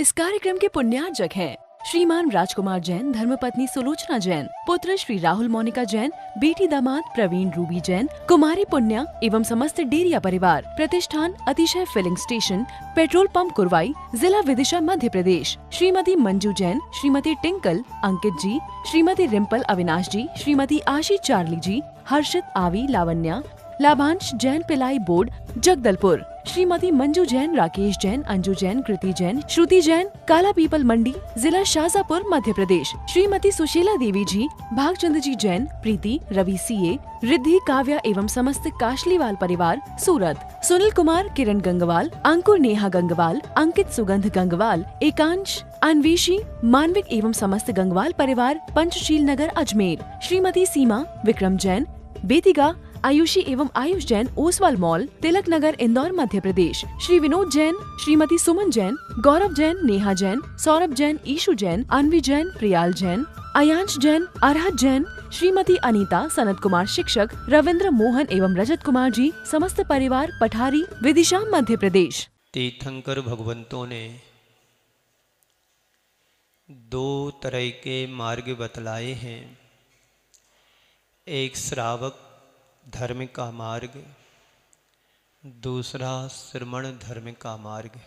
इस कार्यक्रम के पुण्यार्जक हैं श्रीमान राजकुमार जैन, धर्मपत्नी सुलोचना जैन, पुत्र श्री राहुल मोनिका जैन, बेटी दामाद प्रवीण रूबी जैन, कुमारी पुण्या एवं समस्त डेरिया परिवार। प्रतिष्ठान Atishay filling station, petrol pump Kurwai, जिला विदिशा, मध्य प्रदेश। श्रीमती मंजू जैन, श्रीमती टिंकल, अंकित जी, श्रीमती रिम्पल अविनाश जी, श्रीमती आशी चार्ली जी, हर्षित आवी लावण्या, लाभांश जैन पिलाई बोर्ड जगदलपुर, श्रीमती मंजू जैन, राकेश जैन, अंजू जैन, कृति जैन, श्रुति जैन, काला पीपल मंडी, जिला शाजापुर, मध्य प्रदेश। श्रीमती सुशीला देवी जी, भागचंद जी जैन, प्रीति, रवि सीए, रिद्धि, काव्या एवं समस्त काशलीवाल परिवार, सूरत। सुनील कुमार, किरण गंगवाल, अंकुर, नेहा गंगवाल, अंकित, सुगंध गंगवाल, एकांश, अन्वेशी, मानविक एवं समस्त गंगवाल परिवार, पंचशील नगर, अजमेर। श्रीमती सीमा, विक्रम जैन, बेतिगा, आयुषी एवं आयुष जैन, ओसवाल मॉल, तिलक नगर, इंदौर, मध्य प्रदेश। श्री विनोद जैन, श्रीमती सुमन जैन, गौरव जैन, नेहा जैन, सौरभ जैन, ईशु जैन, अनवी जैन, प्रियाल जैन, अयांश जैन, अरहत जैन, श्रीमती अनीता, सनत कुमार शिक्षक, रविंद्र मोहन एवं रजत कुमार जी, समस्त परिवार, पठारी, विदिशा, मध्य प्रदेश। तीर्थंकर भगवंतों ने दो तरह के मार्ग बतलाए हैं। एक श्रावक धर्म का मार्ग, दूसरा श्रमण धर्म का मार्ग।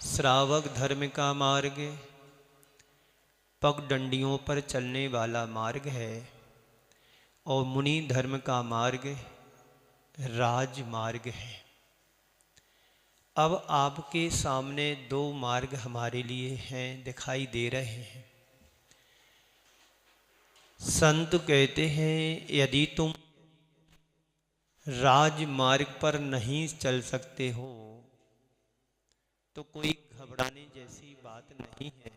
श्रावक धर्म का मार्ग पगडंडियों पर चलने वाला मार्ग है और मुनि धर्म का मार्ग राजमार्ग है। अब आपके सामने दो मार्ग हमारे लिए हैं, दिखाई दे रहे हैं। संत कहते हैं यदि तुम राजमार्ग पर नहीं चल सकते हो तो कोई घबराने जैसी बात नहीं है,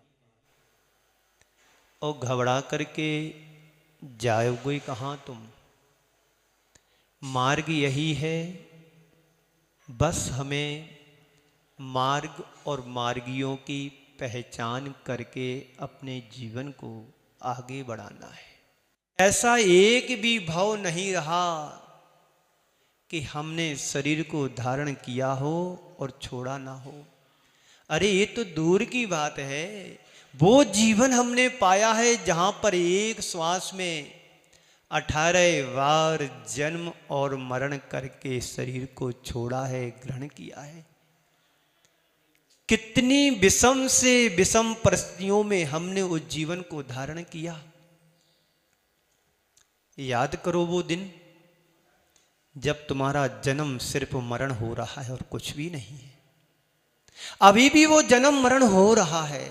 और घबरा करके जाओगे कहाँ तुम। मार्ग यही है, बस हमें मार्ग और मार्गियों की पहचान करके अपने जीवन को आगे बढ़ाना है। ऐसा एक भी भाव नहीं रहा कि हमने शरीर को धारण किया हो और छोड़ा ना हो। अरे ये तो दूर की बात है, वो जीवन हमने पाया है जहां पर एक श्वास में 18 बार जन्म और मरण करके शरीर को छोड़ा है, ग्रहण किया है। कितनी विषम से विषम परिस्थितियों में हमने उस जीवन को धारण किया। याद करो वो दिन जब तुम्हारा जन्म सिर्फ मरण हो रहा है और कुछ भी नहीं है। अभी भी वो जन्म मरण हो रहा है,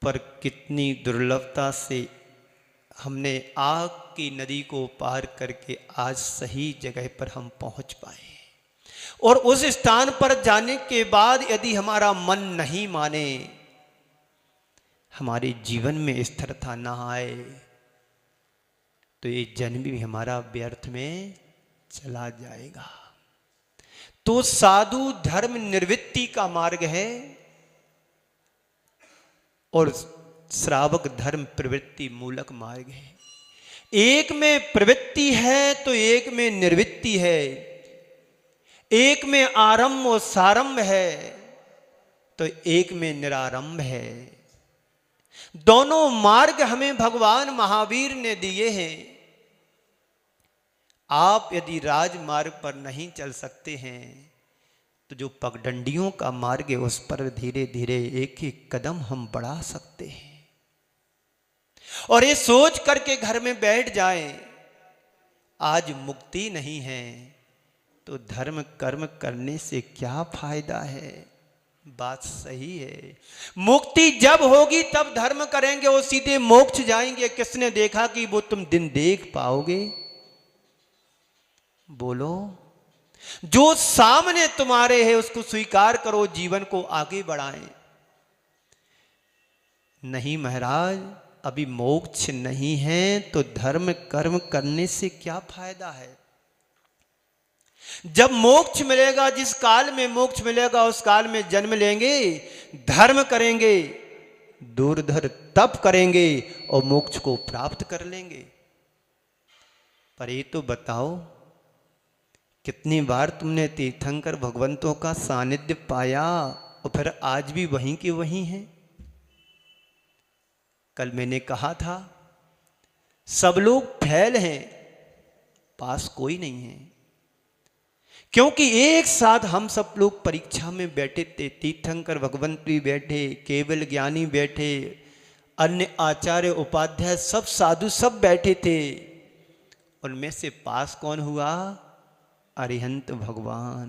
पर कितनी दुर्लभता से हमने आग की नदी को पार करके आज सही जगह पर हम पहुंच पाए। और उस स्थान पर जाने के बाद यदि हमारा मन नहीं माने, हमारे जीवन में स्थिरता ना आए, तो ये जन्म भी हमारा व्यर्थ में चला जाएगा। तो साधु धर्म निर्वृत्ति का मार्ग है और श्रावक धर्म प्रवृत्ति मूलक मार्ग है। एक में प्रवृत्ति है तो एक में निर्वृत्ति है, एक में आरंभ और सारंभ है तो एक में निरारंभ है। दोनों मार्ग हमें भगवान महावीर ने दिए हैं। आप यदि राजमार्ग पर नहीं चल सकते हैं तो जो पगडंडियों का मार्ग है उस पर धीरे धीरे एक एक कदम हम बढ़ा सकते हैं। और ये सोच करके घर में बैठ जाएं, आज मुक्ति नहीं है तो धर्म कर्म करने से क्या फायदा है। बात सही है, मुक्ति जब होगी तब धर्म करेंगे और सीधे मोक्ष जाएंगे। किसने देखा कि वो तुम दिन देख पाओगे? बोलो। जो सामने तुम्हारे है उसको स्वीकार करो, जीवन को आगे बढ़ाएं। नहीं महाराज, अभी मोक्ष नहीं है तो धर्म कर्म करने से क्या फायदा है। जब मोक्ष मिलेगा, जिस काल में मोक्ष मिलेगा उस काल में जन्म लेंगे, धर्म करेंगे, दूरधर तप करेंगे और मोक्ष को प्राप्त कर लेंगे। पर ये तो बताओ कितनी बार तुमने तीर्थंकर भगवंतों का सानिध्य पाया और फिर आज भी वहीं के वहीं हैं। कल मैंने कहा था सब लोग फैल हैं, पास कोई नहीं है, क्योंकि एक साथ हम सब लोग परीक्षा में बैठे थे। तीर्थंकर भगवंत भी बैठे, केवल ज्ञानी बैठे, अन्य आचार्य उपाध्याय सब साधु सब बैठे थे। उनमें से पास कौन हुआ? अरिहंत भगवान।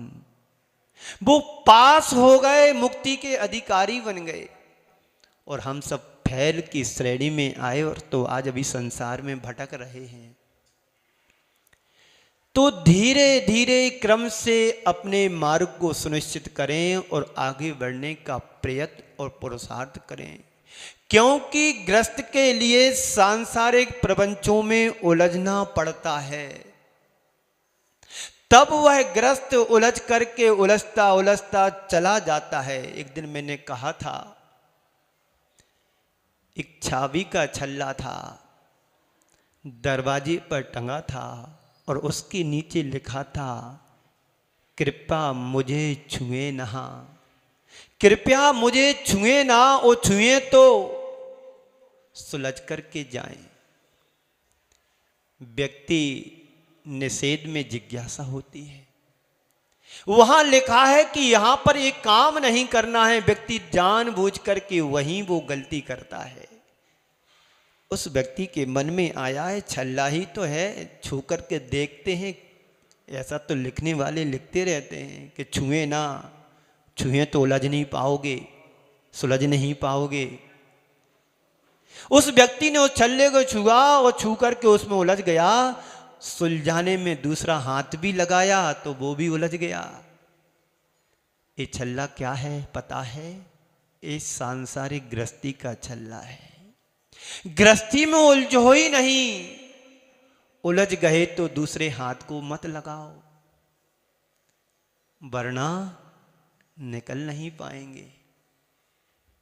वो पास हो गए, मुक्ति के अधिकारी बन गए, और हम सब फैल की श्रेणी में आए और तो आज अभी संसार में भटक रहे हैं। तो धीरे धीरे क्रम से अपने मार्ग को सुनिश्चित करें और आगे बढ़ने का प्रयत्न और पुरुषार्थ करें, क्योंकि ग्रस्त के लिए सांसारिक प्रपंचों में उलझना पड़ता है। तब वह ग्रस्त उलझ करके उलझता उलझता चला जाता है। एक दिन मैंने कहा था, एक चाबी का छल्ला था, दरवाजे पर टंगा था और उसके नीचे लिखा था, कृपया मुझे छुए ना, कृपया मुझे छुए ना, और छुए तो सुलझ करके जाएं। व्यक्ति निषेध में जिज्ञासा होती है, वहां लिखा है कि यहां पर एक काम नहीं करना है, व्यक्ति जानबूझ करके वहीं वो गलती करता है। उस व्यक्ति के मन में आया है छल्ला ही तो है, छू करके देखते हैं। ऐसा तो लिखने वाले लिखते रहते हैं कि छुए ना, छुए तो उलझ नहीं पाओगे, सुलझ नहीं पाओगे। उस व्यक्ति ने उस छल्ले को छुआ और छू करके उसमें उलझ गया। सुलझाने में दूसरा हाथ भी लगाया तो वो भी उलझ गया। ये छल्ला क्या है पता है? ये सांसारिक गृहस्थी का छल्ला है। गृहस्थी में उलझो ही नहीं, उलझ गए तो दूसरे हाथ को मत लगाओ, वरना निकल नहीं पाएंगे।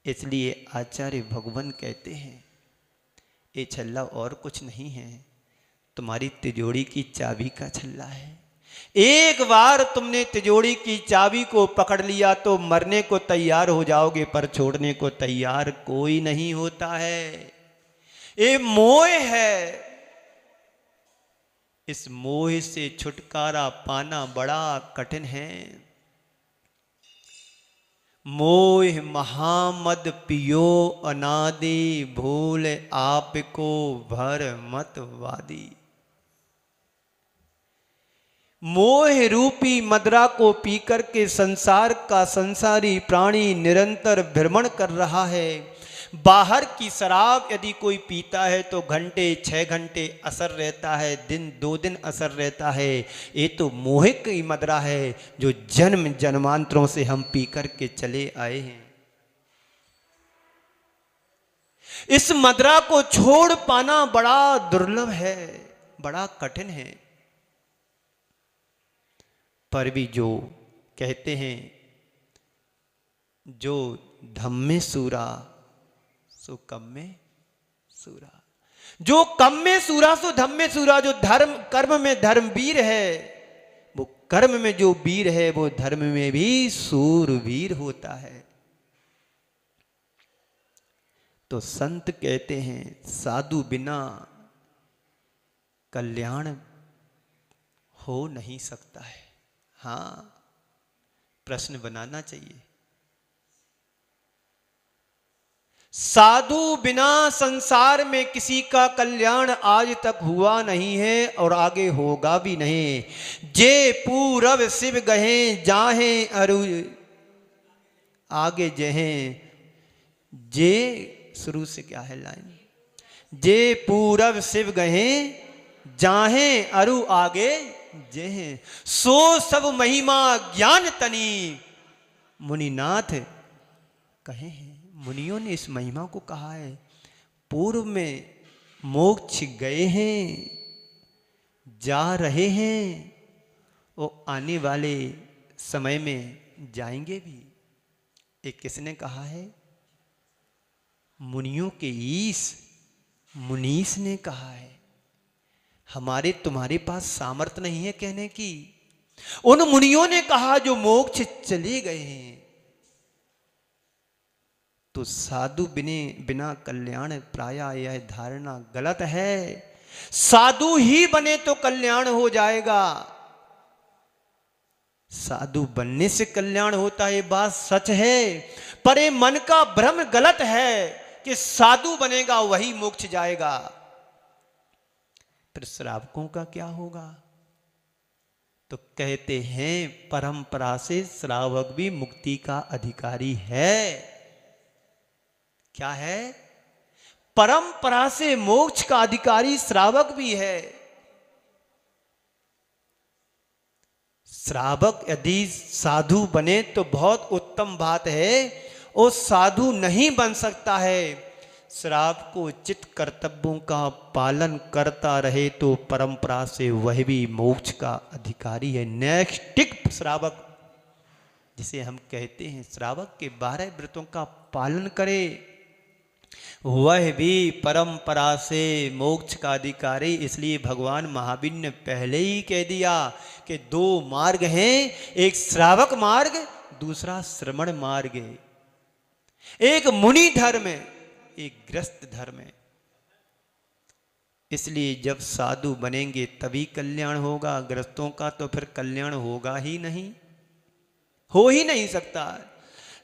इसलिए आचार्य भगवान कहते हैं, ये छल्ला और कुछ नहीं है, तुम्हारी तिजोरी की चाबी का छल्ला है। एक बार तुमने तिजोरी की चाबी को पकड़ लिया तो मरने को तैयार हो जाओगे, पर छोड़ने को तैयार कोई नहीं होता है। ये मोह है, इस मोह से छुटकारा पाना बड़ा कठिन है। मोह महामद पियो अनादि, भूल आपको भर मत वादी। मोह रूपी मदरा को पीकर के संसार का संसारी प्राणी निरंतर भ्रमण कर रहा है। बाहर की शराब यदि कोई पीता है तो घंटे 6 घंटे असर रहता है, दिन 2 दिन असर रहता है। ये तो मोह की मदरा है जो जन्म जन्मांतरों से हम पी कर के चले आए हैं। इस मदरा को छोड़ पाना बड़ा दुर्लभ है, बड़ा कठिन है। पर भी जो कहते हैं, जो धम में सूरा सो कम में सूरा, जो कम में सूरा सो धम में सूरा। जो धर्म कर्म में धर्मवीर है, वो कर्म में जो वीर है वो धर्म में भी सूरवीर होता है। तो संत कहते हैं, साधु बिना कल्याण हो नहीं सकता है। हाँ, प्रश्न बनाना चाहिए। साधु बिना संसार में किसी का कल्याण आज तक हुआ नहीं है और आगे होगा भी नहीं। जे पूरब शिव गहे जाहे अरु, आगे जहे, जे शुरू से क्या है लाइन? जे पूरब शिव गहे जाहे अरु आगे जहे, सो सब महिमा ज्ञान तनी मुनिनाथ कहे हैं। मुनियों ने इस महिमा को कहा है। पूर्व में मोक्ष गए हैं, जा रहे हैं, वो आने वाले समय में जाएंगे भी। ये किसने कहा है? मुनियों के ईश मुनीस ने कहा है। हमारे तुम्हारे पास सामर्थ्य नहीं है कहने की, उन मुनियों ने कहा जो मोक्ष चले गए हैं, तो साधु बिना कल्याण प्राय यह धारणा गलत है। साधु ही बने तो कल्याण हो जाएगा। साधु बनने से कल्याण होता है, बात सच है, पर ये मन का भ्रम गलत है कि साधु बनेगा वही मोक्ष जाएगा। फिर श्रावकों का क्या होगा? तो कहते हैं परंपरा से श्रावक भी मुक्ति का अधिकारी है। क्या है? परंपरा से मोक्ष का अधिकारी श्रावक भी है। श्रावक यदि साधु बने तो बहुत उत्तम बात है, और साधु नहीं बन सकता है, श्रावक को उचित कर्तव्यों का पालन करता रहे तो परंपरा से वह भी मोक्ष का अधिकारी है। नैष्ठिक श्रावक जिसे हम कहते हैं, श्रावक के 12 व्रतों का पालन करे, वह भी परंपरा से मोक्ष का अधिकारी। इसलिए भगवान महावीर ने पहले ही कह दिया कि 2 मार्ग हैं, एक श्रावक मार्ग, दूसरा श्रमण मार्ग है। एक मुनि धर्म है, एक गृहस्थ धर्म है। इसलिए जब साधु बनेंगे तभी कल्याण होगा, गृहस्थों का तो फिर कल्याण होगा ही नहीं, हो ही नहीं सकता।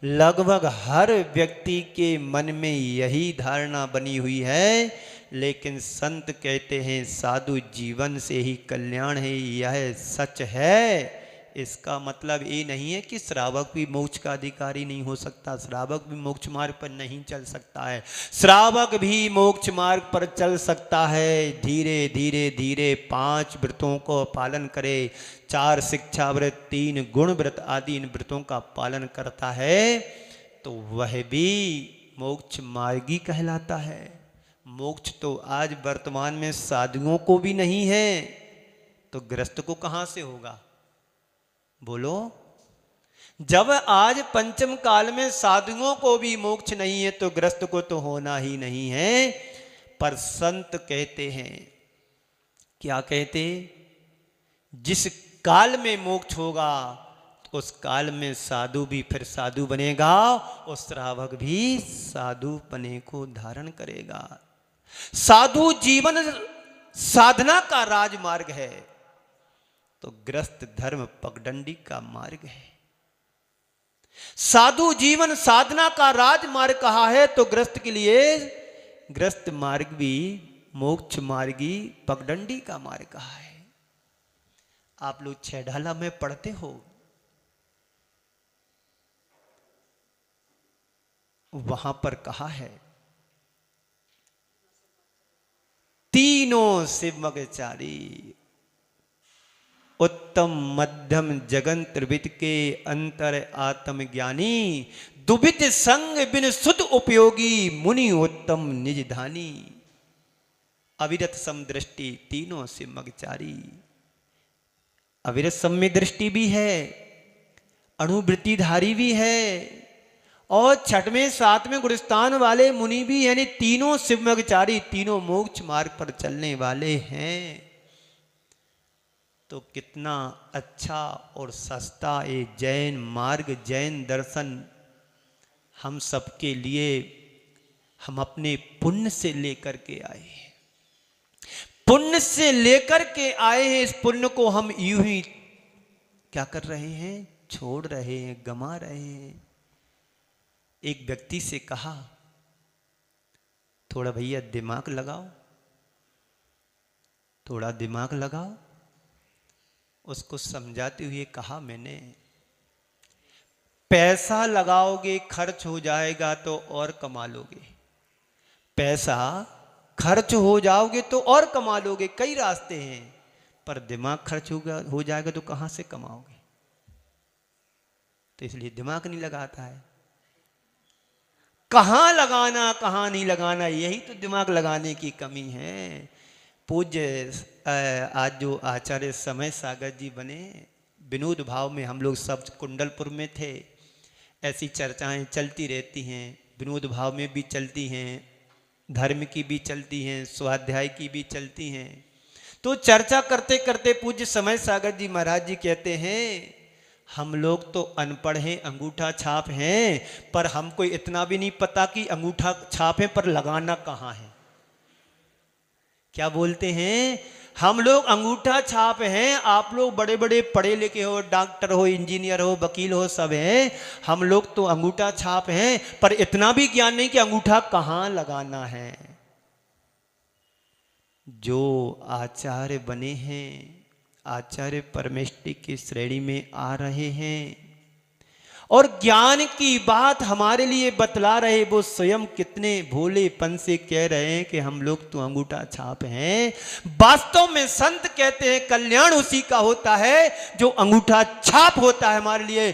लगभग हर व्यक्ति के मन में यही धारणा बनी हुई है, लेकिन संत कहते हैं साधु जीवन से ही कल्याण है, यह सच है। इसका मतलब ये नहीं है कि श्रावक भी मोक्ष का अधिकारी नहीं हो सकता, श्रावक भी मोक्ष मार्ग पर नहीं चल सकता है। श्रावक भी मोक्ष मार्ग पर चल सकता है, धीरे धीरे धीरे 5 व्रतों को पालन करे, 4 शिक्षा व्रत, 3 गुण व्रत आदि इन व्रतों का पालन करता है, तो वह भी मोक्ष मार्गी कहलाता है। मोक्ष तो आज वर्तमान में साधुओं को भी नहीं है, तो गृहस्थ को कहां से होगा? बोलो। जब आज पंचम काल में साधुओं को भी मोक्ष नहीं है तो गृहस्थ को तो होना ही नहीं है। पर संत कहते हैं, क्या कहते? जिस काल में मोक्ष होगा तो उस काल में साधु भी फिर साधु बनेगा, और श्रावक भी साधु बने को धारण करेगा। साधु जीवन साधना का राजमार्ग है, तो गृहस्थ धर्म पगडंडी का मार्ग है। साधु जीवन साधना का राजमार्ग कहा है, तो गृहस्थ के लिए गृहस्थ मार्ग भी मोक्ष मार्गी पगडंडी का मार्ग कहा है। आप लोग 6 ढाला में पढ़ते हो, वहां पर कहा है तीनों शिवमगचारी, उत्तम मध्यम जगन त्रिविध के अंतर आत्मज्ञानी, दुविध संग बिन सुध उपयोगी मुनि उत्तम निज धानी। अविरत समदृष्टि, तीनों शिवमगचारी। अविरत सम में दृष्टि भी है, अणुवृत्तिधारी भी है, और 6वें 7वें गुणस्थान वाले मुनि भी, यानी तीनों शिवमगचारी, तीनों मोक्ष मार्ग पर चलने वाले हैं। तो कितना अच्छा और सस्ता ये जैन मार्ग, जैन दर्शन हम सबके लिए हम अपने पुण्य से लेकर के आए हैं। पुण्य से लेकर के आए हैं, इस पुण्य को हम यूं ही क्या कर रहे हैं? छोड़ रहे हैं, गमा रहे हैं। एक व्यक्ति से कहा, थोड़ा भैया दिमाग लगाओ, थोड़ा दिमाग लगाओ। उसको समझाते हुए कहा मैंने, पैसा लगाओगे खर्च हो जाएगा तो और कमा लोगे, पैसा खर्च हो जाओगे तो और कमा लोगे, कई रास्ते हैं, पर दिमाग खर्च हो जाएगा तो कहां से कमाओगे? तो इसलिए दिमाग नहीं लगाता है। कहां लगाना कहां नहीं लगाना, यही तो दिमाग लगाने की कमी है। पूज्य आज जो आचार्य समय सागर जी बने, विनोद भाव में हम लोग सब कुंडलपुर में थे, ऐसी चर्चाएं चलती रहती हैं, विनोद भाव में भी चलती हैं, धर्म की भी चलती हैं, स्वाध्याय की भी चलती हैं। तो चर्चा करते करते पूज्य समय सागर जी महाराज जी कहते हैं, हम लोग तो अनपढ़ हैं, अंगूठा छाप हैं, पर हमको इतना भी नहीं पता कि अंगूठा छाप है पर लगाना कहाँ है। क्या बोलते हैं, हम लोग अंगूठा छाप हैं, आप लोग बड़े बड़े पढ़े लिखे हो, डॉक्टर हो, इंजीनियर हो, वकील हो, सब हैं, हम लोग तो अंगूठा छाप हैं, पर इतना भी ज्ञान नहीं कि अंगूठा कहाँ लगाना है। जो आचार्य बने हैं, आचार्य परमेष्टि की श्रेणी में आ रहे हैं और ज्ञान की बात हमारे लिए बतला रहे, वो स्वयं कितने भोलेपन से कह रहे हैं कि हम लोग तो अंगूठा छाप हैं। वास्तव में संत कहते हैं कल्याण उसी का होता है जो अंगूठा छाप होता है हमारे लिए।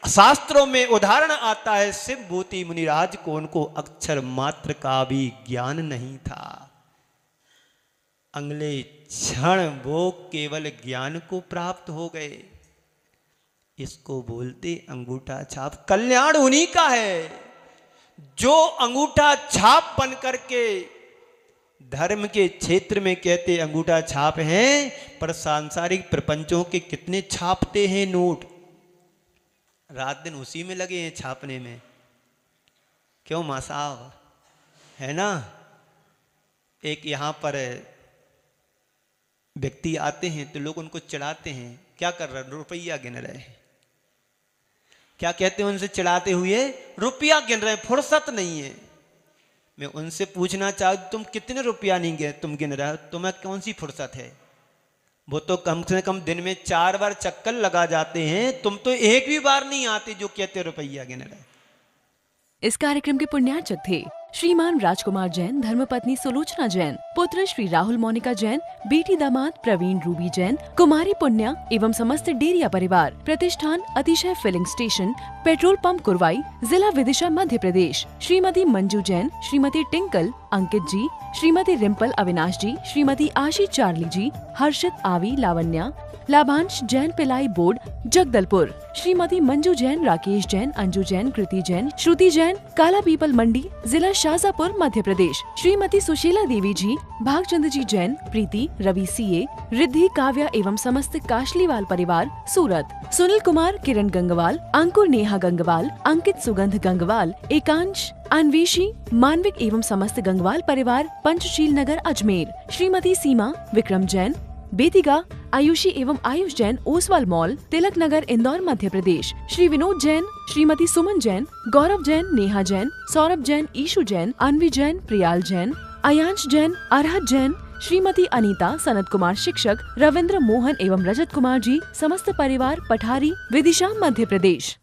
शास्त्रों में उदाहरण आता है, शिवभूति मुनिराज को, उनको अक्षर मात्र का भी ज्ञान नहीं था, अगले क्षण वो केवल ज्ञान को प्राप्त हो गए। इसको बोलते अंगूठा छाप। कल्याण उन्हीं का है जो अंगूठा छाप बन करके धर्म के क्षेत्र में कहते अंगूठा छाप हैं, पर सांसारिक प्रपंचों के कितने छापते हैं नोट, रात दिन उसी में लगे हैं छापने में। क्यों मां साहब, है ना। एक यहां पर व्यक्ति आते हैं तो लोग उनको चिढ़ाते हैं, क्या कर रहे, रुपया गिन रहे हैं। क्या कहते हैं उनसे चिढ़ाते हुए, रुपया गिन रहे हैं, फुर्सत नहीं है। मैं उनसे पूछना चाहूँ, तुम कितने रुपया नहीं गिन, तुम गिन रहे हो, तुम्हें कौन सी फुर्सत है। वो तो कम से कम दिन में 4 बार चक्कर लगा जाते हैं, तुम तो एक भी बार नहीं आते जो कहते रुपया गिन रहे। इस कार्यक्रम के पुण्यार्चक थे श्रीमान राजकुमार जैन, धर्मपत्नी सुलोचना जैन, पुत्र श्री राहुल मोनिका जैन, बेटी दामाद प्रवीण रूबी जैन, कुमारी पुण्या एवं समस्त डेरिया परिवार। प्रतिष्ठान Atishay filling station, petrol pump Kurwai, जिला विदिशा मध्य प्रदेश। श्रीमती मंजू जैन, श्रीमती टिंकल, अंकित जी, श्रीमती रिम्पल अविनाश जी, श्रीमती आशी चार्ली जी, हर्षित आवी लावण्या, लाभांश जैन पिलाई बोर्ड जगदलपुर, श्रीमती मंजू जैन, राकेश जैन, अंजू जैन, कृति जैन, श्रुति जैन, काला पीपल मंडी, जिला शाजापुर मध्य प्रदेश। श्रीमती सुशीला देवी जी, भागचंद जी जैन, प्रीति, रवि सीए, रिद्धि, काव्या एवं समस्त काशलीवाल परिवार सूरत। सुनील कुमार, किरण गंगवाल, अंकुर नेहा गंगवाल, अंकित सुगंध गंगवाल, एकांश अन्वेषी, मानविक एवं समस्त गंगवाल परिवार पंचशील नगर अजमेर। श्रीमती सीमा, विक्रम जैन, बेतिगा, आयुषी एवं आयुष जैन, ओसवाल मॉल, तिलक नगर इंदौर मध्य प्रदेश। श्री विनोद जैन, श्रीमती सुमन जैन, गौरव जैन, नेहा जैन, सौरभ जैन, ईशु जैन, अन्वी जैन, प्रियाल जैन, अयांश जैन, अरहत जैन, श्रीमती अनीता, सनत कुमार शिक्षक, रविंद्र मोहन एवं रजत कुमार जी, समस्त परिवार पठारी, विदिशा मध्य प्रदेश।